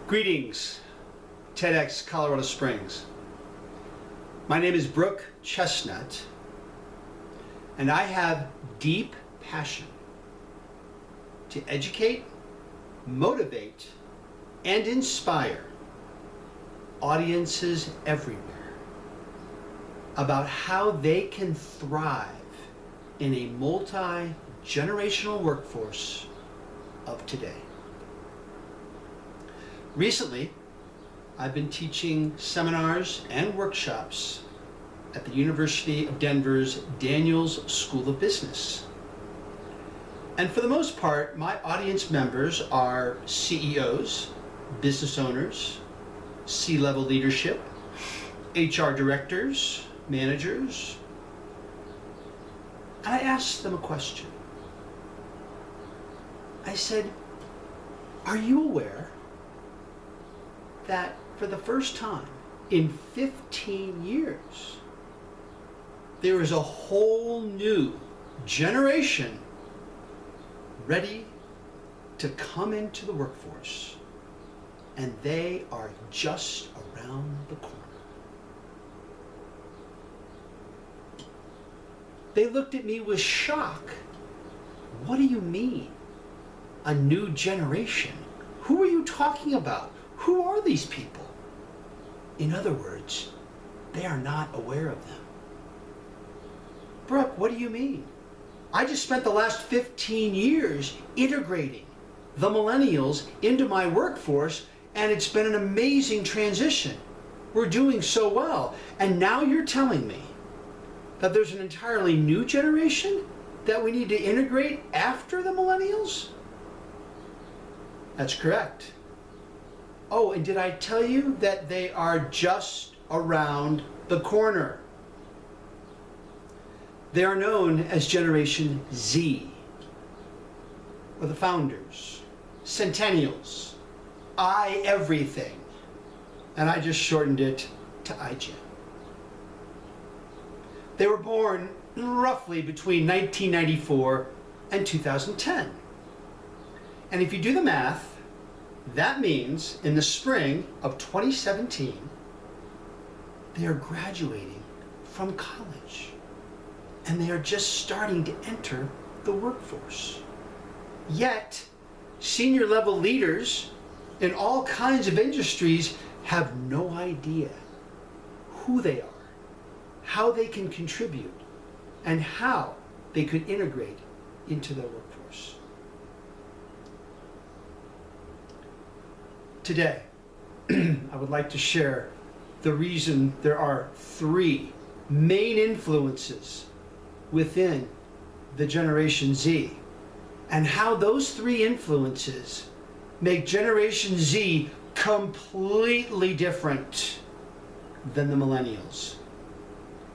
Greetings, TedX Colorado Springs. My name is Brooke Chestnut, and I have deep passion to educate, motivate, and inspire audiences everywhere about how they can thrive in a multi-generational workforce of today. Recently, I've been teaching seminars and workshops at the University of Denver's Daniels School of Business. And for the most part, my audience members are CEOs, business owners, C-level leadership, HR directors, managers. And I asked them a question. I said, are you aware that for the first time in 15 years, there is a whole new generation ready to come into the workforce, and they are just around the corner? They looked at me with shock. What do you mean, a new generation? Who are you talking about? Who are these people? In other words, they are not aware of them. Brooke, what do you mean? I just spent the last 15 years integrating the millennials into my workforce, and it's been an amazing transition. We're doing so well. And now you're telling me that there's an entirely new generation that we need to integrate after the millennials? That's correct. Oh, and did I tell you that they are just around the corner? They are known as Generation Z, or the founders, centennials, I everything, and I just shortened it to iGen. They were born roughly between 1994 and 2010. And if you do the math, that means in the spring of 2017, they are graduating from college, and they are just starting to enter the workforce. Yet, senior level leaders in all kinds of industries have no idea who they are, how they can contribute, and how they could integrate into their workforce. Today, I would like to share the reason there are three main influences within the Generation Z, and how those three influences make Generation Z completely different than the millennials,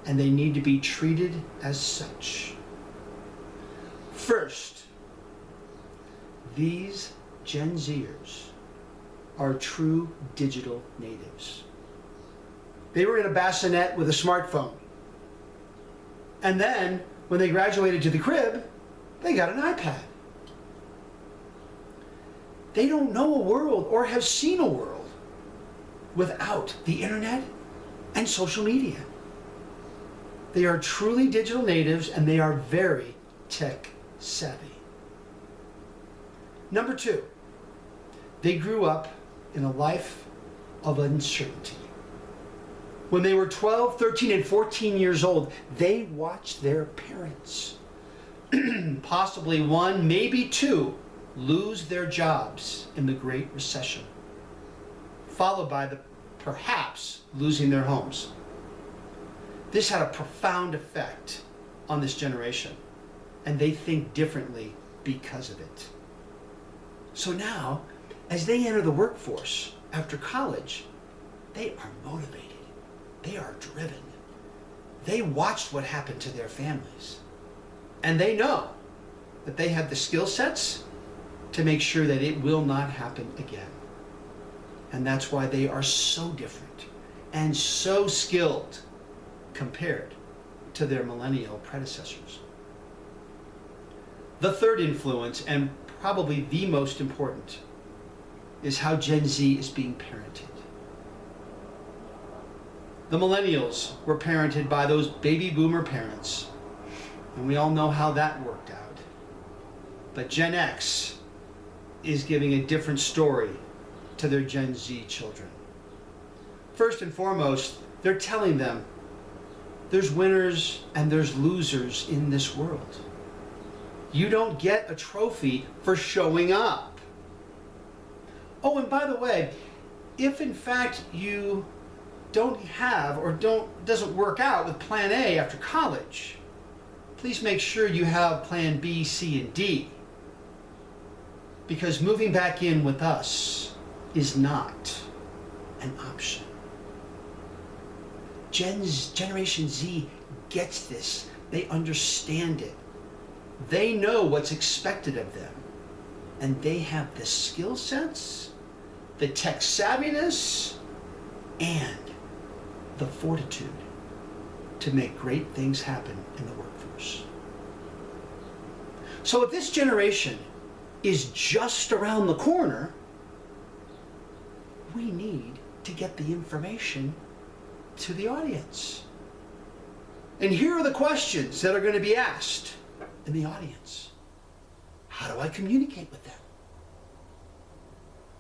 and they need to be treated as such. First, these Gen Zers are true digital natives. They were in a bassinet with a smartphone. And then, when they graduated to the crib, they got an iPad. They don't know a world or have seen a world without the internet and social media. They are truly digital natives, and they are very tech savvy. Number two, they grew up in a life of uncertainty. When they were 12, 13, and 14 years old, they watched their parents, possibly one, maybe two, lose their jobs in the Great Recession, followed by perhaps losing their homes. This had a profound effect on this generation, and they think differently because of it. So now, as they enter the workforce after college, they are motivated. They are driven. They watched what happened to their families. And they know that they have the skill sets to make sure that it will not happen again. And that's why they are so different and so skilled compared to their millennial predecessors. The third influence, and probably the most important, is how Gen Z is being parented. The millennials were parented by those baby boomer parents, and we all know how that worked out. But Gen X is giving a different story to their Gen Z children. First and foremost, they're telling them there's winners and there's losers in this world. You don't get a trophy for showing up. Oh, and by the way, if in fact you don't have or doesn't work out with plan A after college, please make sure you have plan B, C, and D. Because moving back in with us is not an option. Generation Z gets this. They understand it. They know what's expected of them. And they have the skill sets, the tech savviness, and the fortitude to make great things happen in the workforce. So if this generation is just around the corner, we need to get the information to the audience. And here are the questions that are going to be asked in the audience. How do I communicate with them?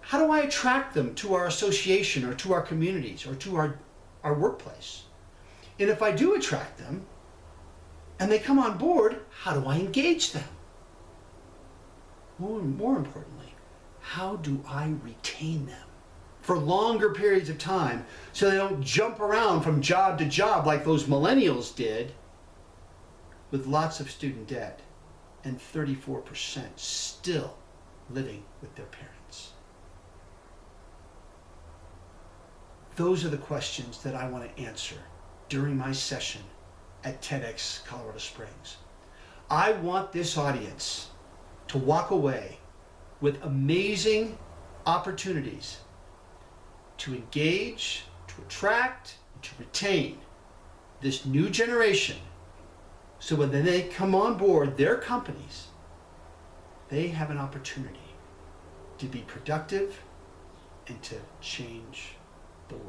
How do I attract them to our association or to our communities or to our workplace? And if I do attract them and they come on board, how do I engage them? More importantly, how do I retain them for longer periods of time so they don't jump around from job to job like those millennials did with lots of student debt and 34% still living with their parents? Those are the questions that I want to answer during my session at TedX Colorado Springs. I want this audience to walk away with amazing opportunities to engage, to attract, to retain this new generation, so when they come on board their companies, they have an opportunity to be productive and to change the world.